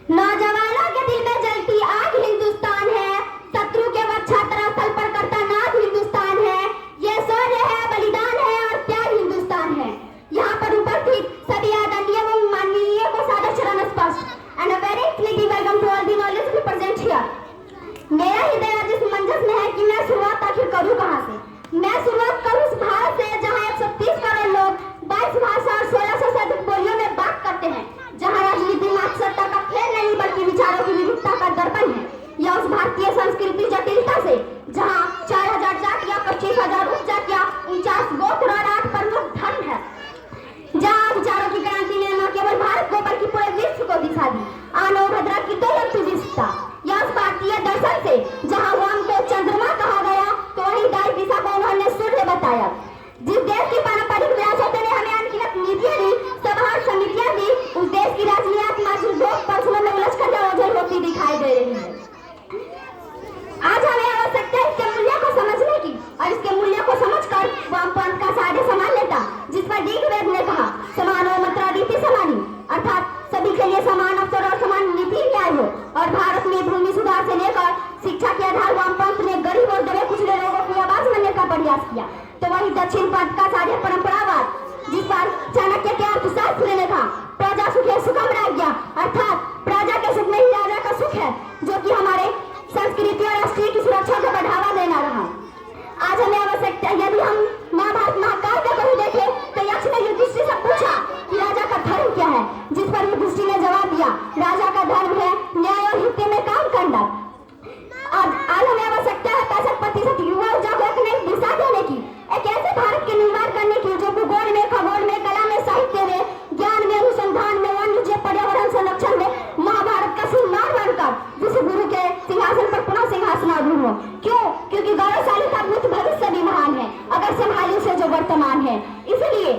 नौजवानों के दिल में जलती आग हिंदुस्तान है, शत्रु के वध छात्रा स्थल पर करता नाद हिंदुस्तान है। ये शौर्य है, बलिदान है और त्याग हिंदुस्तान है। यहाँ पर उपस्थित सभी आदरणीय एवं माननीय को सादर चरण स्पर्श and a very exclusive welcome to all the knowledge present here. मेरा हृदय आज इस मंजस में है कि मैं शुरुआत आखिर करूं कहां से। मैं शुरुआत करूं उस भारत से जहां 130 करोड़ लोग 22 भाषा और 1600 से अधिक बोलियों में बात करते हैं, जहां राजनीति मात्र सत्ता का खेल नहीं बल्कि विचारों की विविधता का दर्पण है। यह उस भारतीय संस्कृति जटिलता से जहां 4000 जातियां, 25,000 उपजातियां, 49 गोत्र और 8 प्रमुख धर्म है, जहां विचारों की क्रांति ने न केवल भारत को बल्कि पूरे विश्व को दिखा दी। आनो भद्रा की दौलत की विशेषता यह उस भारतीय दर्शन से जहां वाम को चंद्रमा कहा गया तो वही दाई दिशा को उन्होंने सूर्य बताया। जिस देश की पारंपरिक विरासतों ने हमें अनगिनत नीतियां दी, सभा समितियां दी, उस देश की राजनीति मात्र 2 प्रश्नों में उलझकर ओझल होती दिखाई दे रही है। आज हमें आवश्यकता है इसके मूल्य को समझने की, और इसके मूल्य को समझकर वामपंथ का साधे समान लेता, जिस पर ऋग्वेद ने कहा समानो मात्रा रीति समानी, अर्थात सभी के लिए समान अवसर और समान नीति न्याय हो। और भारत में भूमि सुधार से लेकर शिक्षा के आधार वामपंथ ने गरीब और दबे कुचले लोगों की आवाज बनने का प्रयास किया। तो वही दक्षिण पंथ का साधे परंपरावाद, जिस पर चाणक्य के अर्थशास्त्र ने कहा प्रजा सुखे सुखम राज्ञा, अर्थात प्रजा के सुख में ही राजा का सुख है, जो कि हमारे संस्कृति और राष्ट्रीय की सुरक्षा को बढ़ावा देना रहा। आज हमें आवश्यकता है, यदि हम महाभारत महाकाव्य को ही देखें तो यक्ष ने युधिष्ठिर से पूछा कि राजा का धर्म क्या है, जिस पर युधिष्ठिर ने जवाब दिया राजा का धर्म है न्याय और हित में काम करना। आज हमें आवश्यकता है 65% युवा ऊर्जा को एक नई दिशा देने की, एक ऐसे भारत के निर्माण करने की जो भूगोल में, खगोल में, कला में, साहित्य में, ज्ञान में, अनुसंधान में, वाणिज्य, पर्यावरण संरक्षण में महाभारत का सिंहासन बनकर विश्व गुरु के सिंहासन पर पुनः सिंहासनारूढ़ हो। क्यों? क्योंकि गौरवशाली का भूत भविष्य भी महान है अगर संभाली से जो वर्तमान है। इसलिए